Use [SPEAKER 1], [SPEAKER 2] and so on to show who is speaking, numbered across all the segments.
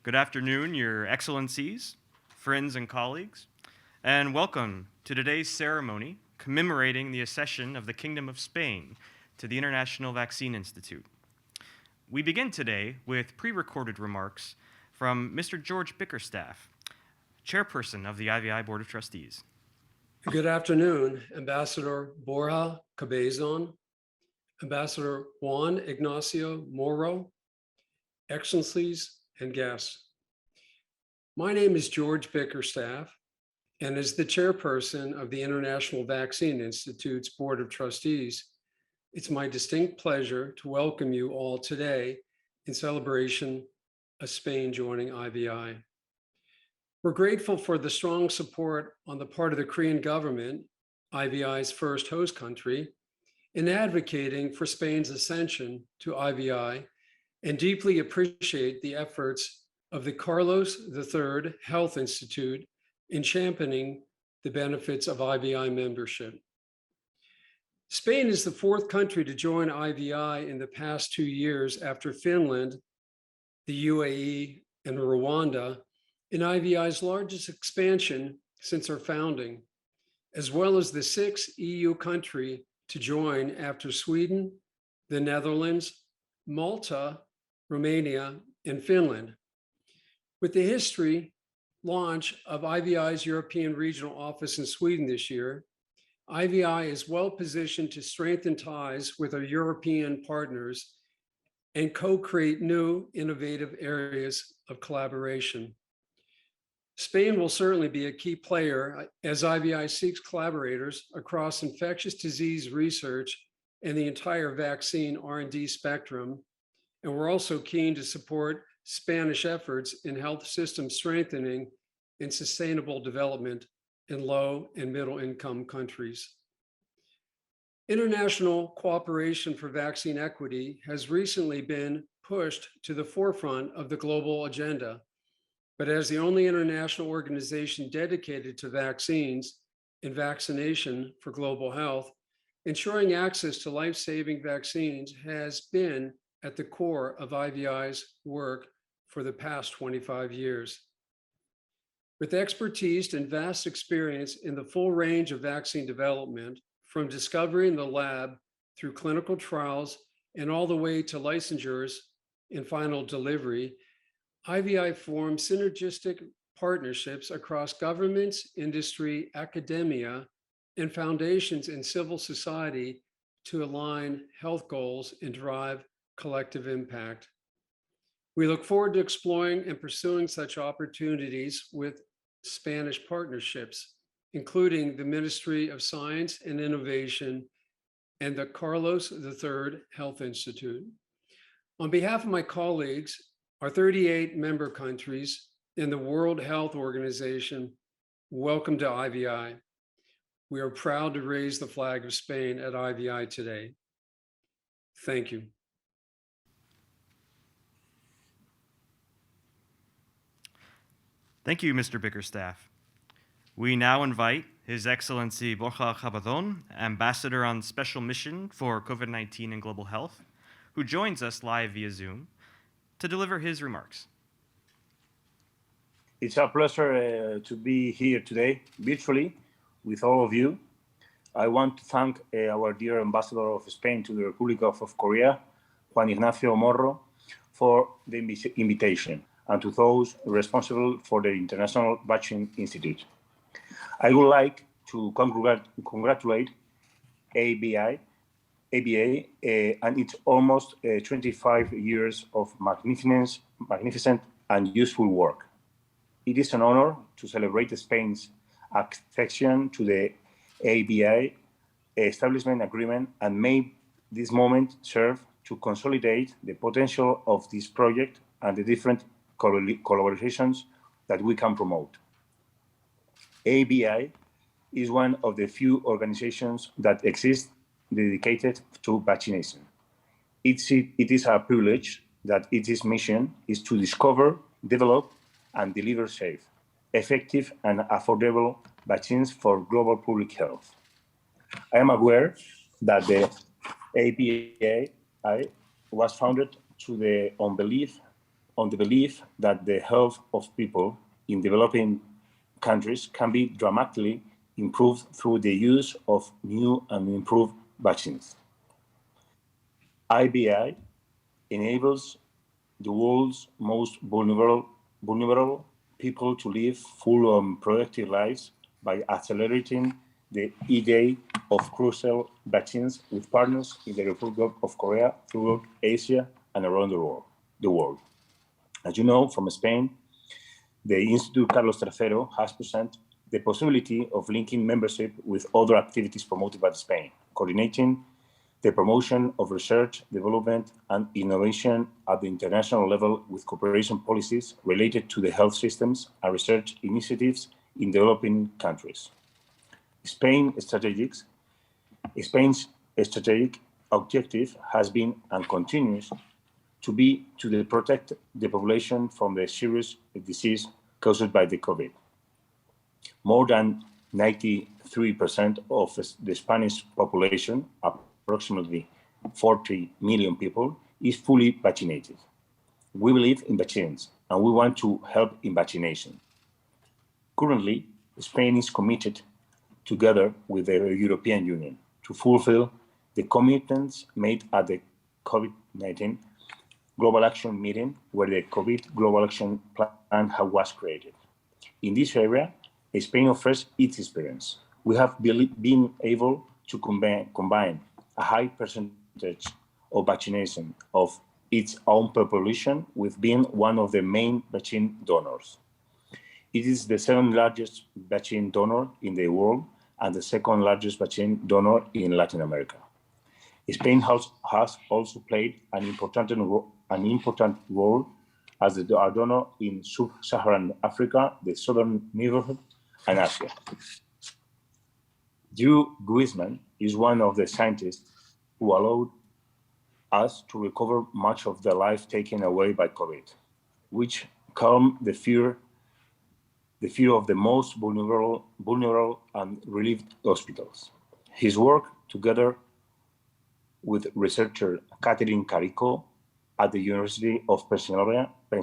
[SPEAKER 1] Good afternoon, Your Excellencies, friends and colleagues, and welcome to today's ceremony commemorating the accession of the Kingdom of Spain to the International Vaccine Institute. We begin today with pre-recorded remarks from Mr. George Pickerstaff, Chairperson of the IVI Board of Trustees.
[SPEAKER 2] Good afternoon, Ambassador Borja Cabezon, Ambassador Juan Ignacio Moro, Excellencies and guests. My name is George Pickerstaff, and as the Chairperson of the International Vaccine Institute's Board of Trustees, it's my distinct pleasure to welcome you all today in celebration of Spain joining IVI. We're grateful for the strong support on the part of the Korean government, IVI's first host country, in advocating for Spain's ascension to IVI, and deeply appreciate the efforts of the Carlos III Health Institute in championing the benefits of IVI membership. Spain is the fourth country to join IVI in the past 2 years after Finland, the UAE, and Rwanda, in IVI's largest expansion since our founding, as well as the sixth EU country to join after Sweden, the Netherlands, Malta, Romania, and Finland. With the history launch of IVI's European Regional Office in Sweden this year, IVI is well positioned to strengthen ties with our European partners and co-create new innovative areas of collaboration. Spain will certainly be a key player as IVI seeks collaborators across infectious disease research and the entire vaccine R&D spectrum. And we're also keen to support Spanish efforts in health system strengthening and sustainable development in low and middle income countries. International cooperation for vaccine equity has recently been pushed to the forefront of the global agenda. But as the only international organization dedicated to vaccines and vaccination for global health, ensuring access to life-saving vaccines has been at the core of IVI's work for the past 25 years. With expertise and vast experience in the full range of vaccine development, from discovery in the lab through clinical trials and all the way to licensures and final delivery, IVI forms synergistic partnerships across governments, industry, academia, and foundations in civil society to align health goals and drive collective impact. We look forward to exploring and pursuing such opportunities with Spanish partnerships, including the Ministry of Science and Innovation and the Carlos III Health Institute. On behalf of my colleagues, our 38 member countries in the World Health Organization, welcome to IVI. We are proud to raise the flag of Spain at IVI today. Thank you.
[SPEAKER 1] Thank you, Mr. Pickerstaff. We now invite His Excellency Borja Cabezon, Ambassador on Special Mission for COVID-19 and Global Health, who joins us live via Zoom, to deliver his remarks.
[SPEAKER 3] It's a pleasure to be here today, virtually, with all of you. I want to thank our dear Ambassador of Spain to the Republic of Korea, Juan Ignacio Moro, for the invitation, and to those responsible for the International Vaccine Institute. I would like to congratulate ABA and its almost 25 years of magnificent and useful work. It is an honor to celebrate Spain's accession to the ABA establishment agreement, and may this moment serve to consolidate the potential of this project and the different collaborations that we can promote. ABI is one of the few organizations that exist dedicated to vaccination. It is a privilege that its mission is to discover, develop, and deliver safe, effective, and affordable vaccines for global public health. I am aware that the ABA was founded to the unbelief on the belief that the health of people in developing countries can be dramatically improved through the use of new and improved vaccines. IBI enables the world's most vulnerable people to live full and productive lives by accelerating the e-day of crucial vaccines with partners in the Republic of Korea, throughout Asia, and around the world. As you know, from Spain, the Institute Carlos III has presented the possibility of linking membership with other activities promoted by Spain, coordinating the promotion of research, development, and innovation at the international level with cooperation policies related to the health systems and research initiatives in developing countries. Spain's strategic objective has been and continues to be to protect the population from the serious disease caused by the COVID. More than 93% of the Spanish population, approximately 40 million people, is fully vaccinated. We believe in vaccines and we want to help in vaccination. Currently, Spain is committed, together with the European Union, to fulfill the commitments made at the COVID-19 Global Action Meeting, where the COVID Global Action Plan was created. In this area, Spain offers its experience. We have been able to combine a high percentage of vaccination of its own population with being one of the main vaccine donors. It is the seventh largest vaccine donor in the world and the second largest vaccine donor in Latin America. Spain has also played an important role as a donor in sub-Saharan Africa, the Southern Neighborhood, and Asia. Drew Griezmann is one of the scientists who allowed us to recover much of the life taken away by COVID, which calmed the fear of the most vulnerable and relieved hospitals. His work, together with researcher Catherine Carico at the University of Pennsylvania, in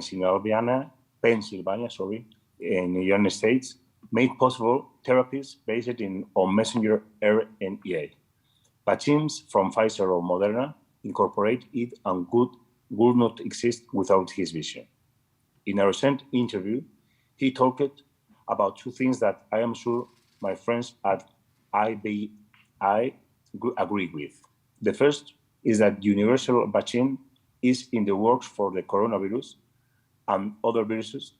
[SPEAKER 3] the United States, made possible therapies based on messenger RNA. Vaccines from Pfizer or Moderna incorporate it and would not exist without his vision. In a recent interview, he talked about two things that I am sure my friends at IBI agree with. The first is that universal vaccine is in the works for the coronavirus and other viruses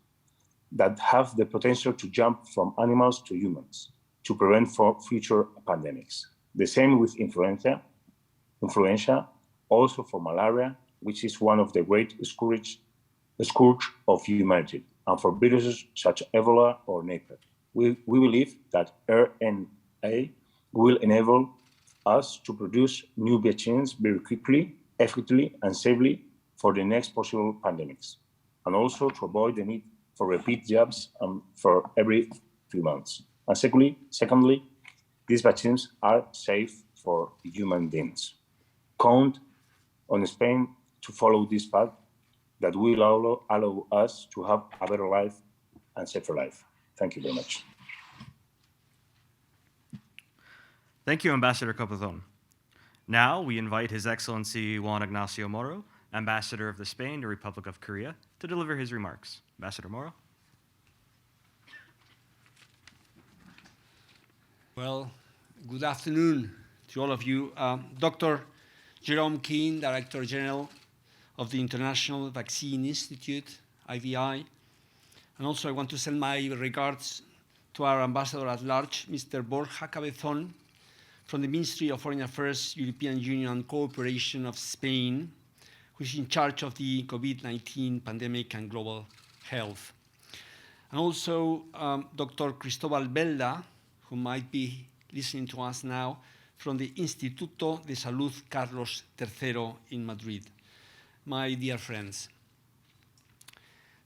[SPEAKER 3] that have the potential to jump from animals to humans to prevent future pandemics. The same with influenza, also for malaria, which is one of the great scourge of humanity, and for viruses such as Ebola or Nipah. We believe that RNA will enable us to produce new vaccines very quickly, effectively, and safely for the next possible pandemics, and also to avoid the need for repeat jabs for every few months. And secondly, these vaccines are safe for human beings. Count on Spain to follow this path that will allow us to have a better life and safer life. Thank you very much.
[SPEAKER 1] Thank you, Ambassador Capozon. Now we invite His Excellency Juan Ignacio Moro, Ambassador of Spain to Republic of Korea, to deliver his remarks. Ambassador Moro.
[SPEAKER 4] Well, good afternoon to all of you. Dr. Jerome Keane, Director General of the International Vaccine Institute, IVI. And also I want to send my regards to our Ambassador at Large, Mr. Borja Cabezón, from the Ministry of Foreign Affairs, European Union and Cooperation of Spain, who is in charge of the COVID-19 pandemic and global health. And also Dr. Cristobal Belda, who might be listening to us now, from the Instituto de Salud Carlos III in Madrid. My dear friends,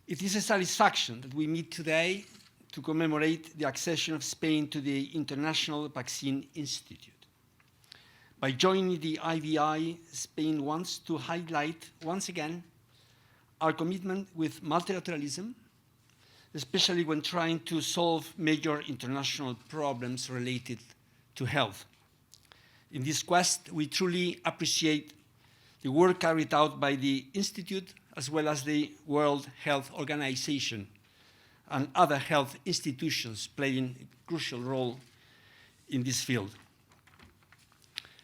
[SPEAKER 4] it is a satisfaction that we meet today to commemorate the accession of Spain to the International Vaccine Institute. By joining the IVI, Spain wants to highlight once again our commitment with multilateralism, especially when trying to solve major international problems related to health. In this quest, we truly appreciate the work carried out by the Institute as well as the World Health Organization and other health institutions playing a crucial role in this field.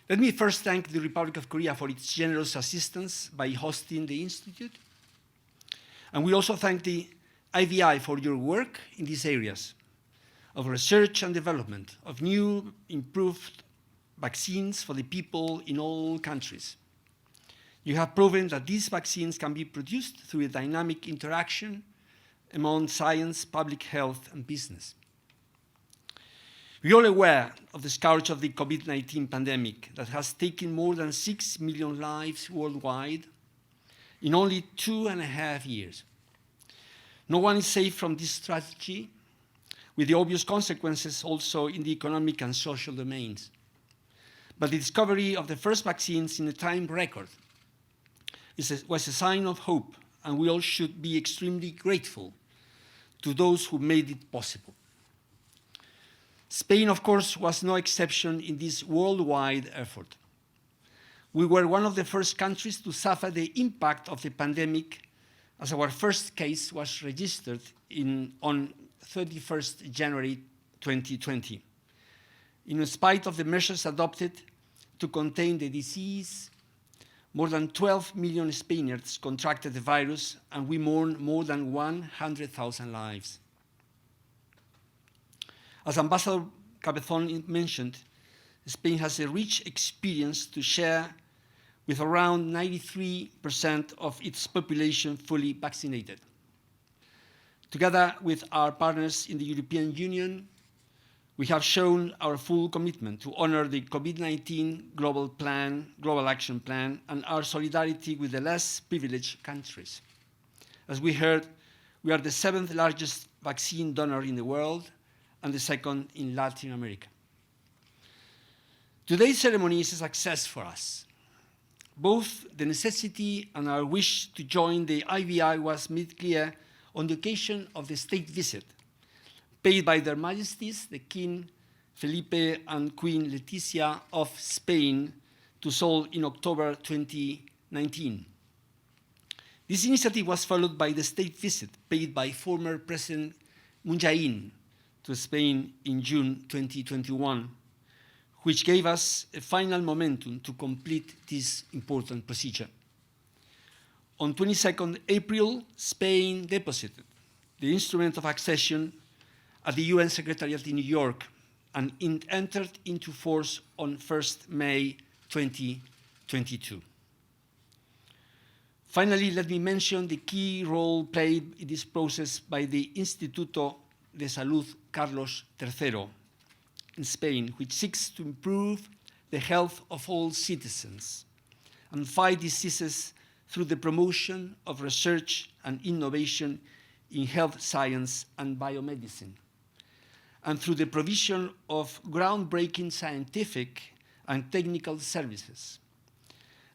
[SPEAKER 4] Let me first thank the Republic of Korea for its generous assistance by hosting the Institute. And we also thank the IVI for your work in these areas of research and development of new, improved vaccines for the people in all countries. You have proven that these vaccines can be produced through a dynamic interaction among science, public health, and business. We are all aware of the scourge of the COVID-19 pandemic that has taken more than 6 million lives worldwide in only 2.5 years. No one is safe from this tragedy, with the obvious consequences also in the economic and social domains. But the discovery of the first vaccines in a time record was a sign of hope, and we all should be extremely grateful to those who made it possible. Spain, of course, was no exception in this worldwide effort. We were one of the first countries to suffer the impact of the pandemic, as our first case was registered on 31st January 2020. In spite of the measures adopted to contain the disease, more than 12 million Spaniards contracted the virus, and we mourn more than 100,000 lives. As Ambassador Cabezón mentioned, Spain has a rich experience to share with around 93% of its population fully vaccinated. Together with our partners in the European Union, we have shown our full commitment to honor the COVID-19 global action plan, and our solidarity with the less privileged countries. As we heard, we are the 7th largest vaccine donor in the world and the 2nd in Latin America. Today's ceremony is a success for us. Both the necessity and our wish to join the IVI was made clear on the occasion of the state visit paid by Their Majesties, the King Felipe and Queen Letizia of Spain, to Seoul in October 2019. This initiative was followed by the state visit paid by former President Moon Jae-in to Spain in June 2021, which gave us a final momentum to complete this important procedure. On 22nd April, Spain deposited the instrument of accession at the UN Secretariat in New York, and it entered into force on 1st May 2022. Finally, let me mention the key role played in this process by the Instituto de Salud Carlos III in Spain, which seeks to improve the health of all citizens and fight diseases through the promotion of research and innovation in health science and biomedicine, and through the provision of groundbreaking scientific and technical services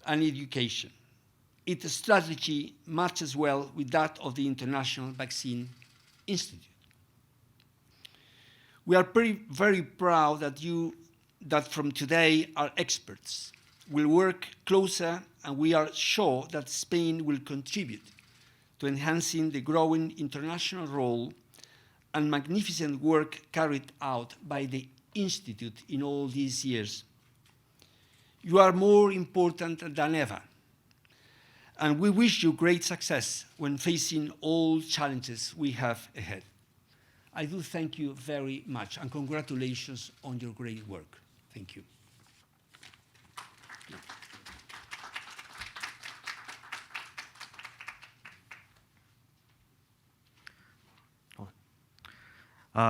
[SPEAKER 4] and education. Its strategy matches well with that of the International Vaccine Institute. We are very proud that from today our experts will work closer, and we are sure that Spain will contribute to enhancing the growing international role and magnificent work carried out by the Institute in all these years. You are more important than ever, and we wish you great success when facing all challenges we have ahead. I do thank you very much, and congratulations on your great work. Thank you.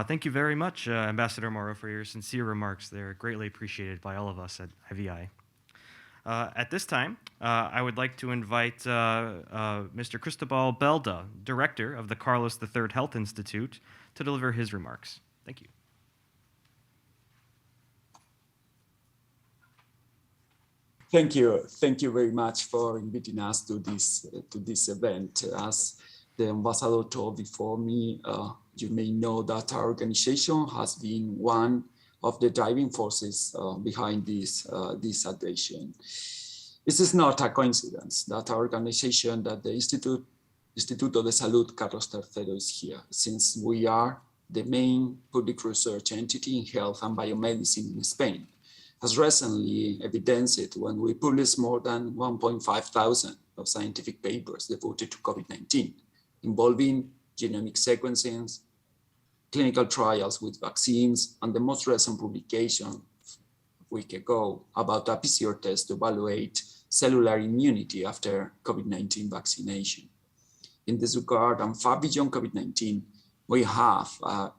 [SPEAKER 1] Thank you very much, Ambassador Moro, for your sincere remarks. They're greatly appreciated by all of us at IVI. At this time, I would like to invite Mr. Cristobal Belda, Director of the Carlos III Health Institute, to deliver his remarks. Thank you.
[SPEAKER 5] Thank you. Thank you very much for inviting us to this event. As the ambassador told before me, you may know that our organization has been one of the driving forces behind this adhesion. This is not a coincidence that our organization, that the Instituto de Salud Carlos III is here, since we are the main public research entity in health and biomedicine in Spain, as recently evidenced when we published more than 1,500 of scientific papers devoted to COVID-19, involving genomic sequencing, clinical trials with vaccines, and the most recent publication a week ago about a PCR test to evaluate cellular immunity after COVID-19 vaccination. In this regard, and far beyond COVID-19, we have a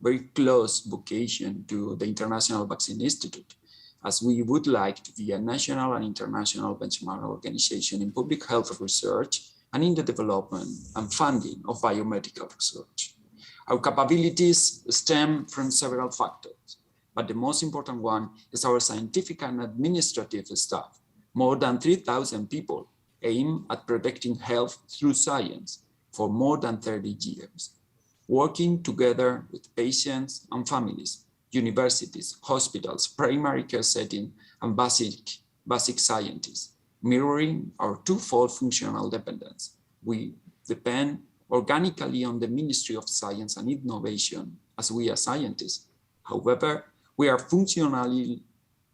[SPEAKER 5] very close vocation to the International Vaccine Institute, as we would like to be a national and international benchmark organization in public health research and in the development and funding of biomedical research. Our capabilities stem from several factors, but the most important one is our scientific and administrative staff. More than 3,000 people aim at protecting health through science for more than 30 years, working together with patients and families, universities, hospitals, primary care setting, and basic scientists, mirroring our twofold functional dependence. We depend organically on the Ministry of Science and Innovation as we are scientists. However, we are functionally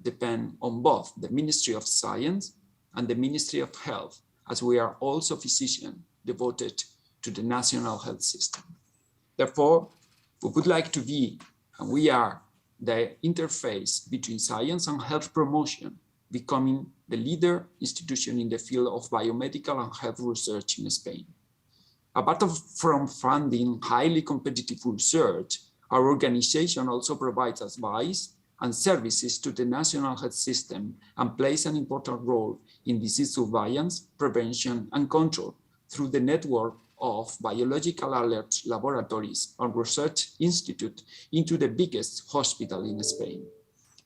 [SPEAKER 5] depend on both the Ministry of Science and the Ministry of Health, as we are also physicians devoted to the national health system. Therefore, we would like to be, and we are, the interface between science and health promotion, becoming the leader institution in the field of biomedical and health research in Spain. Apart from funding highly competitive research, our organization also provides advice and services to the national health system and plays an important role in disease surveillance, prevention, and control through the network of biological alert laboratories and research institute into the biggest hospital in Spain.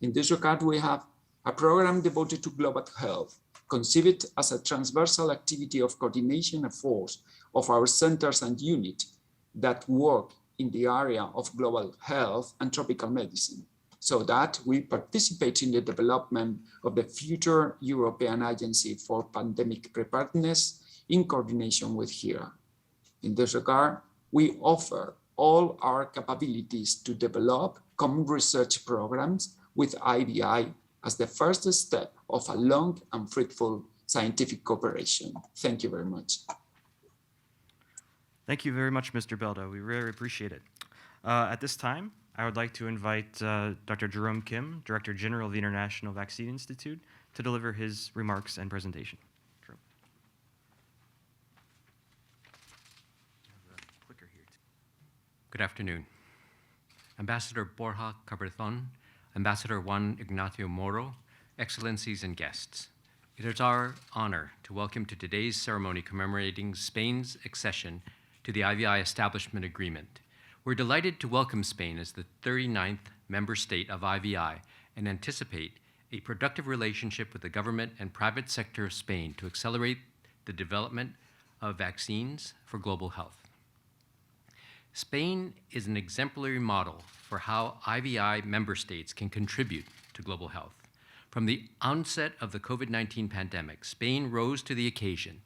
[SPEAKER 5] In this regard, we have a program devoted to global health, conceived as a transversal activity of coordination efforts of our centers and units that work in the area of global health and tropical medicine, so that we participate in the development of the future European Agency for Pandemic Preparedness in coordination with HERA. In this regard, we offer all our capabilities to develop common research programs with IVI as the first step of a long and fruitful scientific cooperation. Thank you very much.
[SPEAKER 1] Thank you very much, Mr. Belda. We really appreciate it. At this time, I would like to invite Dr. Jerome Kim, Director General of the International Vaccine Institute, to deliver his remarks and presentation.
[SPEAKER 6] Good afternoon. Ambassador Borja Cabezon, Ambassador Juan Ignacio Moro, Excellencies and guests. It is our honor to welcome to today's ceremony commemorating Spain's accession to the IVI Establishment Agreement. We're delighted to welcome Spain as the 39th member state of IVI and anticipate a productive relationship with the government and private sector of Spain to accelerate the development of vaccines for global health. Spain is an exemplary model for how IVI member states can contribute to global health. From the onset of the COVID-19 pandemic, Spain rose to the occasion,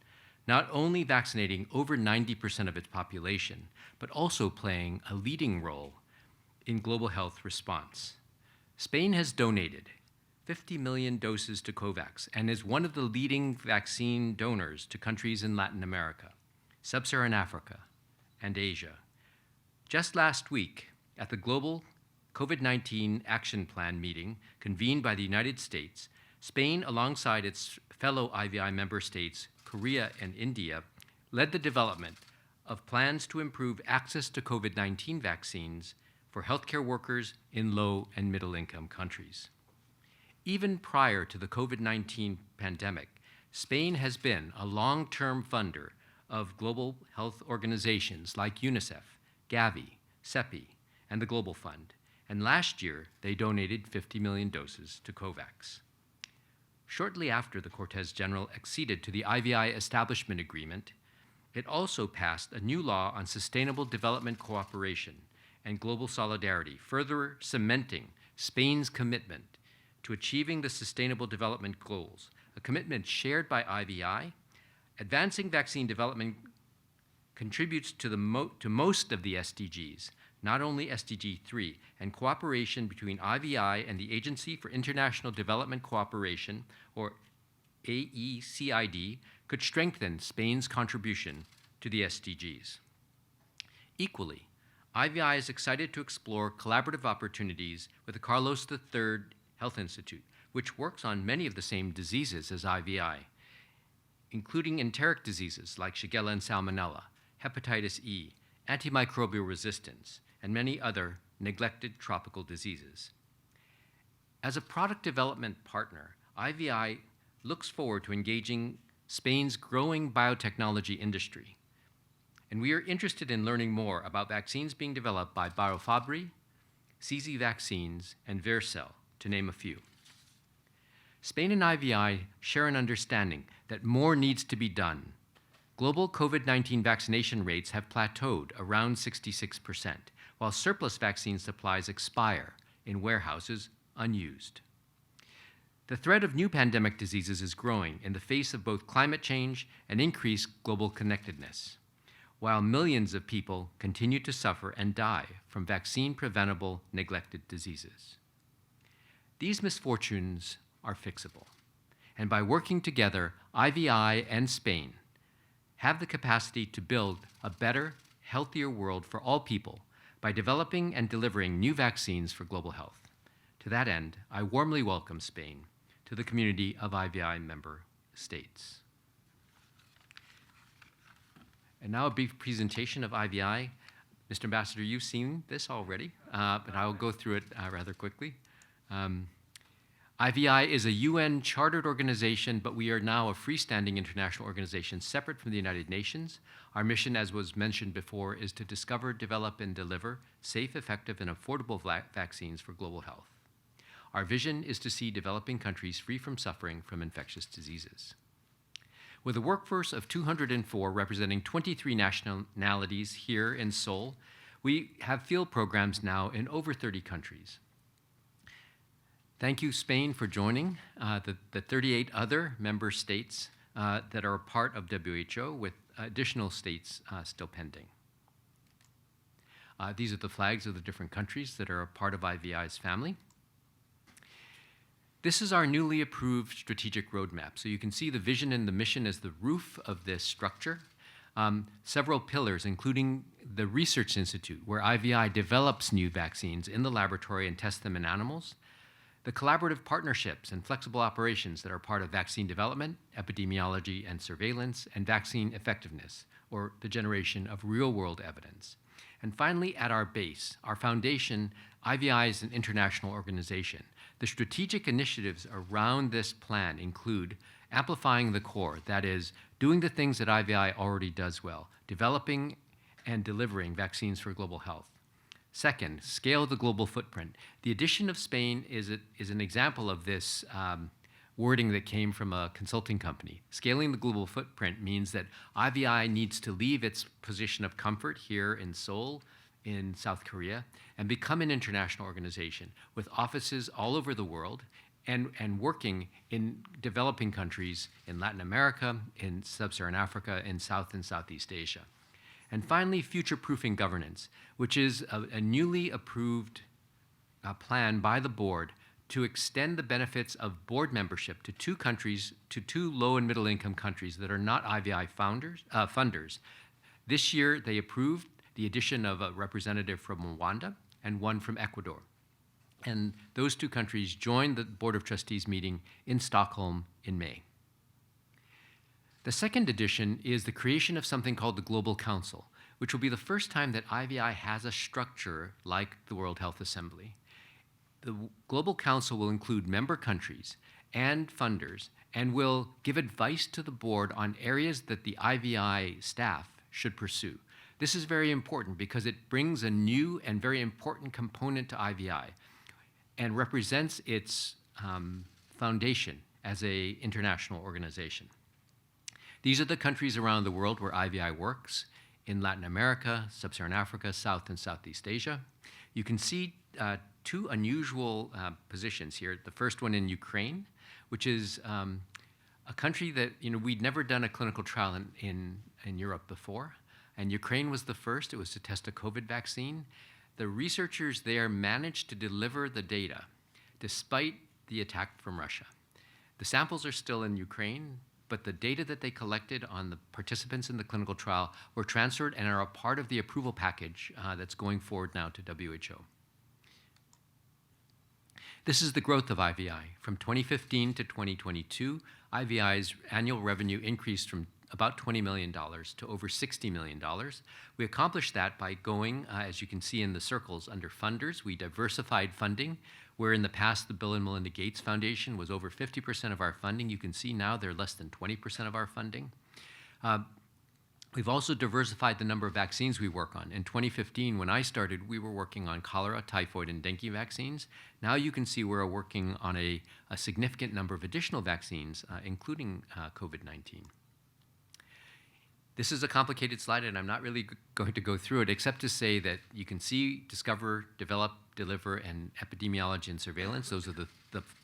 [SPEAKER 6] not only vaccinating over 90% of its population, but also playing a leading role in global health response. Spain has donated 50 million doses to COVAX and is one of the leading vaccine donors to countries in Latin America, Sub-Saharan Africa, and Asia. Just last week, at the Global COVID-19 Action Plan meeting convened by the United States, Spain, alongside its fellow IVI member states, Korea and India, led the development of plans to improve access to COVID-19 vaccines for healthcare workers in low and middle-income countries. Even prior to the COVID-19 pandemic, Spain has been a long-term funder of global health organizations like UNICEF, Gavi, CEPI, and the Global Fund, and last year they donated 50 million doses to COVAX. Shortly after the Cortes General acceded to the IVI Establishment Agreement, it also passed a new law on sustainable development cooperation and global solidarity, further cementing Spain's commitment to achieving the Sustainable Development Goals, a commitment shared by IVI. Advancing vaccine development contributes to most of the SDGs, not only SDG 3, and cooperation between IVI and the Agency for International Development Cooperation, or AECID, could strengthen Spain's contribution to the SDGs. Equally, IVI is excited to explore collaborative opportunities with the Carlos III Health Institute, which works on many of the same diseases as IVI, including enteric diseases like Shigella and Salmonella, hepatitis E, antimicrobial resistance, and many other neglected tropical diseases. As a product development partner, IVI looks forward to engaging Spain's growing biotechnology industry, and we are interested in learning more about vaccines being developed by BioFabry, Ivi Vaccines, and Vercel, to name a few. Spain and IVI share an understanding that more needs to be done. Global COVID-19 vaccination rates have plateaued around 66%, while surplus vaccine supplies expire in warehouses unused. The threat of new pandemic diseases is growing in the face of both climate change and increased global connectedness, while millions of people continue to suffer and die from vaccine-preventable neglected diseases. These misfortunes are fixable, and by working together, IVI and Spain have the capacity to build a better, healthier world for all people by developing and delivering new vaccines for global health. To that end, I warmly welcome Spain to the community of IVI member states. And now a brief presentation of IVI. Mr. Ambassador, you've seen this already, but I'll go through it rather quickly. IVI is a UN chartered organization, but we are now a freestanding international organization separate from the United Nations. Our mission, as was mentioned before, is to discover, develop, and deliver safe, effective, and affordable vaccines for global health. Our vision is to see developing countries free from suffering from infectious diseases. With a workforce of 204 representing 23 nationalities here in Seoul, we have field programs now in over 30 countries. Thank you, Spain, for joining the 38 other member states that are a part of WHO, with additional states still pending. These are the flags of the different countries that are a part of IVI's family. This is our newly approved strategic roadmap. So you can see the vision and the mission as the roof of this structure. Several pillars, including the Research Institute, where IVI develops new vaccines in the laboratory and tests them in animals. The collaborative partnerships and flexible operations that are part of vaccine development, epidemiology and surveillance, and vaccine effectiveness, or the generation of real-world evidence. And finally, at our base, our foundation, IVI is an international organization. The strategic initiatives around this plan include amplifying the core, that is, doing the things that IVI already does well, developing and delivering vaccines for global health. Second, scale the global footprint. The addition of Spain is an example of this wording that came from a consulting company. Scaling the global footprint means that IVI needs to leave its position of comfort here in Seoul, in South Korea, and become an international organization with offices all over the world and working in developing countries in Latin America, in Sub-Saharan Africa, in South and Southeast Asia. And finally, future-proofing governance, which is a newly approved plan by the board to extend the benefits of board membership to two low and middle income countries that are not IVI funders. This year, they approved the addition of a representative from Rwanda and one from Ecuador. And those two countries joined the Board of Trustees meeting in Stockholm in May. The second addition is the creation of something called the Global Council, which will be the first time that IVI has a structure like the World Health Assembly. The Global Council will include member countries and funders and will give advice to the board on areas that the IVI staff should pursue. This is very important because it brings a new and very important component to IVI and represents its foundation as an international organization. These are the countries around the world where IVI works, in Latin America, Sub-Saharan Africa, South and Southeast Asia. You can see two unusual positions here. The first one in Ukraine, which is a country that we'd never done a clinical trial in Europe before. And Ukraine was the first. It was to test a COVID vaccine. The researchers there managed to deliver the data despite the attack from Russia. The samples are still in Ukraine, but the data that they collected on the participants in the clinical trial were transferred and are a part of the approval package that's going forward now to WHO. This is the growth of IVI. From 2015 to 2022, IVI's annual revenue increased from about $20 million to over $60 million. We accomplished that by going, as you can see in the circles, under funders. We diversified funding, where in the past the Bill and Melinda Gates Foundation was over 50% of our funding. You can see now they're less than 20% of our funding. We've also diversified the number of vaccines we work on. In 2015, when I started, we were working on cholera, typhoid, and dengue vaccines. Now you can see we're working on a significant number of additional vaccines, including COVID-19. This is a complicated slide, and I'm not really going to go through it, except to say that you can see discover, develop, deliver, and epidemiology and surveillance. Those are the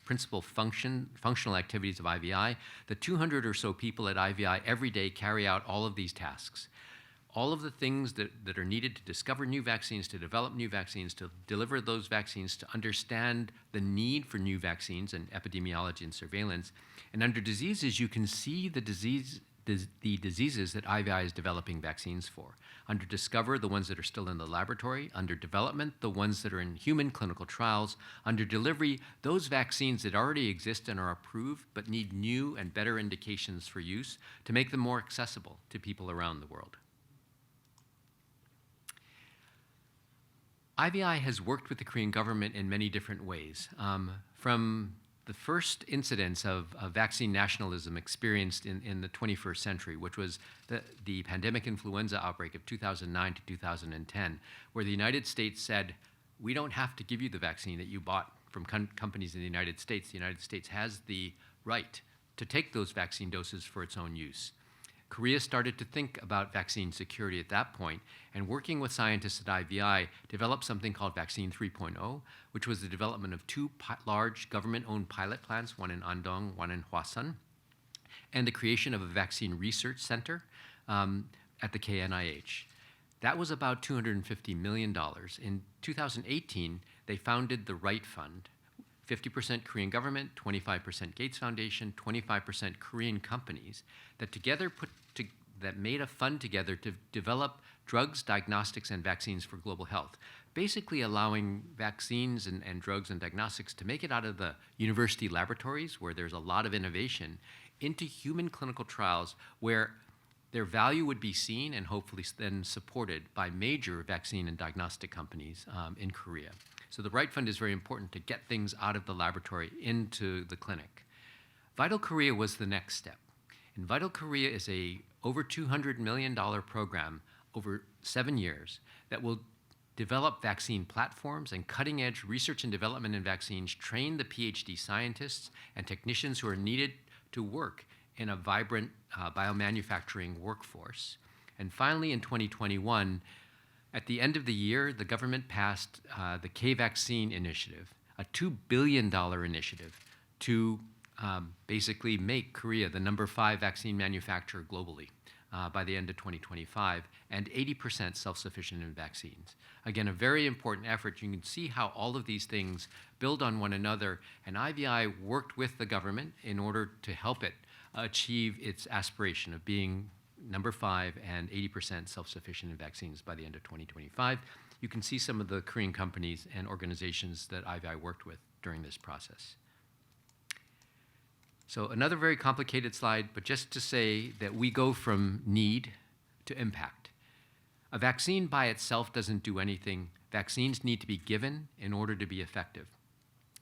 [SPEAKER 6] principal functional activities of IVI. The 200 or so people at IVI every day carry out all of these tasks. All of the things that are needed to discover new vaccines, to develop new vaccines, to deliver those vaccines, to understand the need for new vaccines and epidemiology and surveillance. And under diseases, you can see the diseases that IVI is developing vaccines for. Under discover, the ones that are still in the laboratory. Under development, the ones that are in human clinical trials. Under delivery, those vaccines that already exist and are approved but need new and better indications for use to make them more accessible to people around the world. IVI has worked with the Korean government in many different ways. From the first incidence of vaccine nationalism experienced in the 21st century, which was the pandemic influenza outbreak of 2009 to 2010, where the United States said, we don't have to give you the vaccine that you bought from companies in the United States. The United States has the right to take those vaccine doses for its own use. Korea started to think about vaccine security at that point, and working with scientists at IVI, developed something called Vaccine 3.0, which was the development of two large government-owned pilot plants, one in Andong, one in Hwasun, and the creation of a vaccine research center at the KNIH. That was about $250 million. In 2018, they founded the Right Fund, 50% Korean government, 25% Gates Foundation, 25% Korean companies that together that made a fund together to develop drugs, diagnostics, and vaccines for global health, basically allowing vaccines and drugs and diagnostics to make it out of the university laboratories, where there's a lot of innovation, into human clinical trials where their value would be seen and hopefully then supported by major vaccine and diagnostic companies in Korea. So the Right Fund is very important to get things out of the laboratory into the clinic. Vital Korea was the next step. And Vital Korea is a over $200 million program over 7 years that will develop vaccine platforms and cutting-edge research and development in vaccines, train the PhD scientists and technicians who are needed to work in a vibrant biomanufacturing workforce. And finally, in 2021, at the end of the year, the government passed the K-Vaccine Initiative, a $2 billion initiative to basically make Korea the #5 vaccine manufacturer globally by the end of 2025, and 80% self-sufficient in vaccines. Again, a very important effort. You can see how all of these things build on one another, and IVI worked with the government in order to help it achieve its aspiration of being #5 and 80% self-sufficient in vaccines by the end of 2025. You can see some of the Korean companies and organizations that IVI worked with during this process. So another very complicated slide, but just to say that we go from need to impact. A vaccine by itself doesn't do anything. Vaccines need to be given in order to be effective.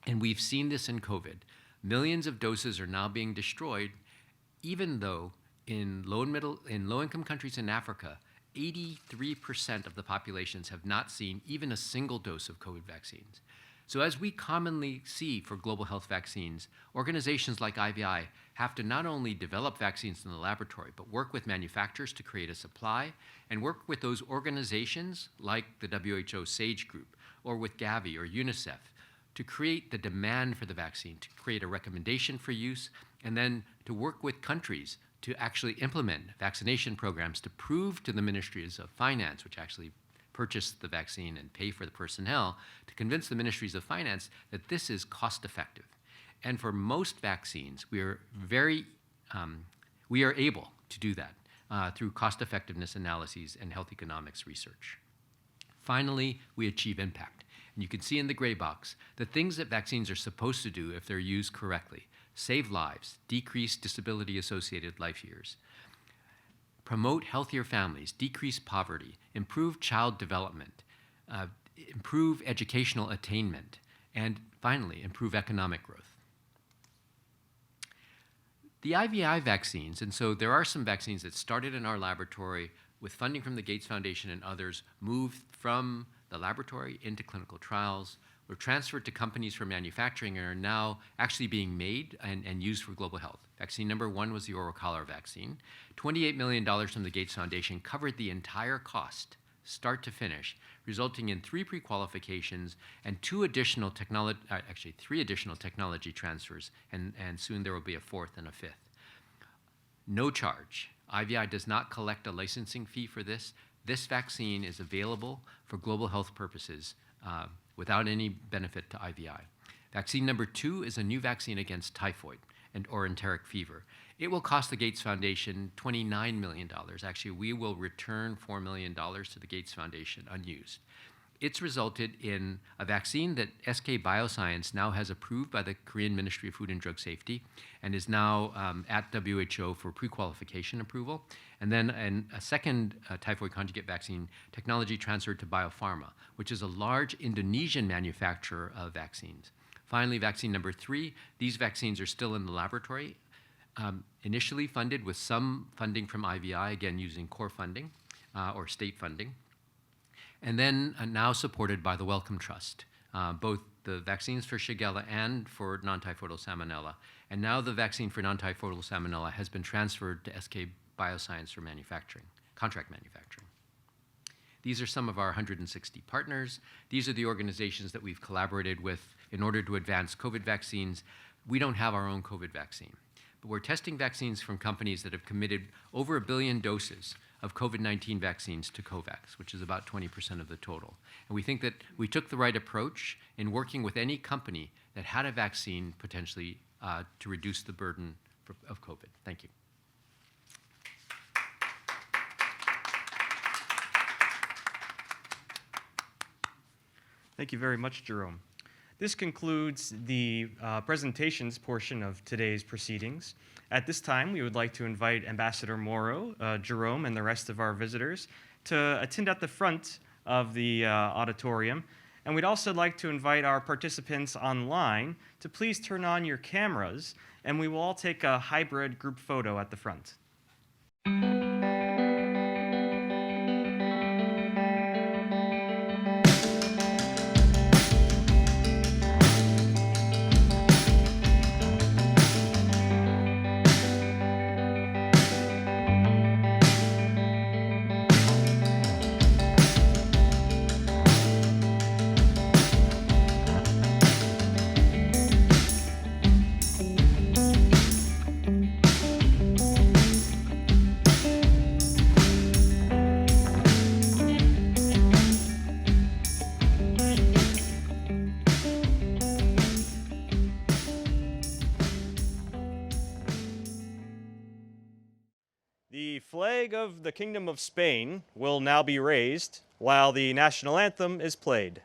[SPEAKER 6] And we've seen this in COVID. Millions of doses are now being destroyed, even though in low-income countries in Africa, 83% of the populations have not seen even a single dose of COVID vaccines. So as we commonly see for global health vaccines, organizations like IVI have to not only develop vaccines in the laboratory, but work with manufacturers to create a supply and work with those organizations like the WHO SAGE group or with Gavi or UNICEF to create the demand for the vaccine, to create a recommendation for use, and then to work with countries to actually implement vaccination programs to prove to the ministries of finance, which actually purchase the vaccine and pay for the personnel, to convince the ministries of finance that this is cost effective. And for most vaccines, we are able to do that through cost effectiveness analyses and health economics research. Finally, we achieve impact. And you can see in the gray box the things that vaccines are supposed to do if they're used correctly: save lives, decrease disability-associated life years, promote healthier families, decrease poverty, improve child development, improve educational attainment, and finally, improve economic growth. The IVI vaccines, and so there are some vaccines that started in our laboratory with funding from the Gates Foundation and others, moved from the laboratory into clinical trials, were transferred to companies for manufacturing and are now actually being made and used for global health. Vaccine number 1 was the oral cholera vaccine. $28 million from the Gates Foundation covered the entire cost, start to finish, resulting in 3 pre-qualifications and 3 additional technology transfers, and soon there will be a 4th and a 5th. No charge. IVI does not collect a licensing fee for this. This vaccine is available for global health purposes without any benefit to IVI. Vaccine number 2 is a new vaccine against typhoid or enteric fever. It will cost the Gates Foundation $29 million. Actually, we will return $4 million to the Gates Foundation unused. It's resulted in a vaccine that SK Bioscience now has approved by the Korean Ministry of Food and Drug Safety and is now at WHO for pre-qualification approval. And then a second typhoid conjugate vaccine technology transferred to Biopharma, which is a large Indonesian manufacturer of vaccines. Finally, vaccine number 3, these vaccines are still in the laboratory, initially funded with some funding from IVI, again using core funding or state funding, and then now supported by the Wellcome Trust, both the vaccines for Shigella and for non-typhoidal salmonella. And now the vaccine for non-typhoidal salmonella has been transferred to SK Bioscience for manufacturing, contract manufacturing. These are some of our 160 partners. These are the organizations that we've collaborated with in order to advance COVID vaccines. We don't have our own COVID vaccine, but we're testing vaccines from companies that have committed over 1 billion doses of COVID-19 vaccines to COVAX, which is about 20% of the total. And we think that we took the right approach in working with any company that had a vaccine potentially to reduce the burden of COVID. Thank you.
[SPEAKER 1] Thank you very much, Jerome. This concludes the presentations portion of today's proceedings. At this time, we would like to invite Ambassador Morrow, Jerome, and the rest of our visitors to attend at the front of the auditorium. And we'd also like to invite our participants online to please turn on your cameras, and we will all take a hybrid group photo at the front. The flag of the Kingdom of Spain will now be raised while the national anthem is played.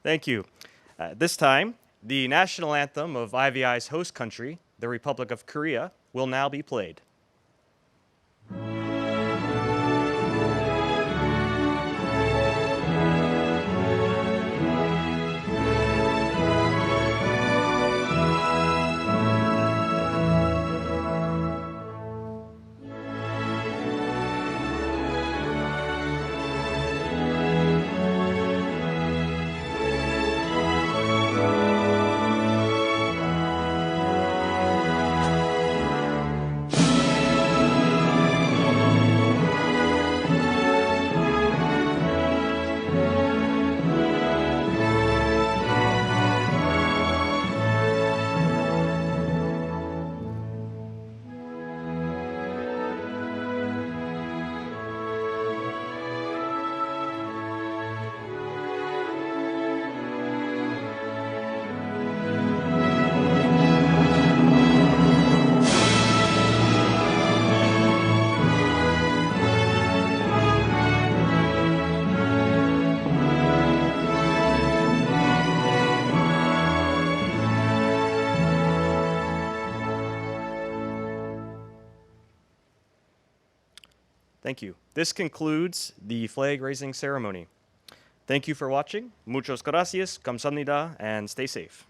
[SPEAKER 1] Thank you. This time, the national anthem of IVI's host country, the Republic of Korea, will now be played. Thank you. This concludes the flag raising ceremony. Thank you for watching. Muchas gracias, 감사합니다, and stay safe.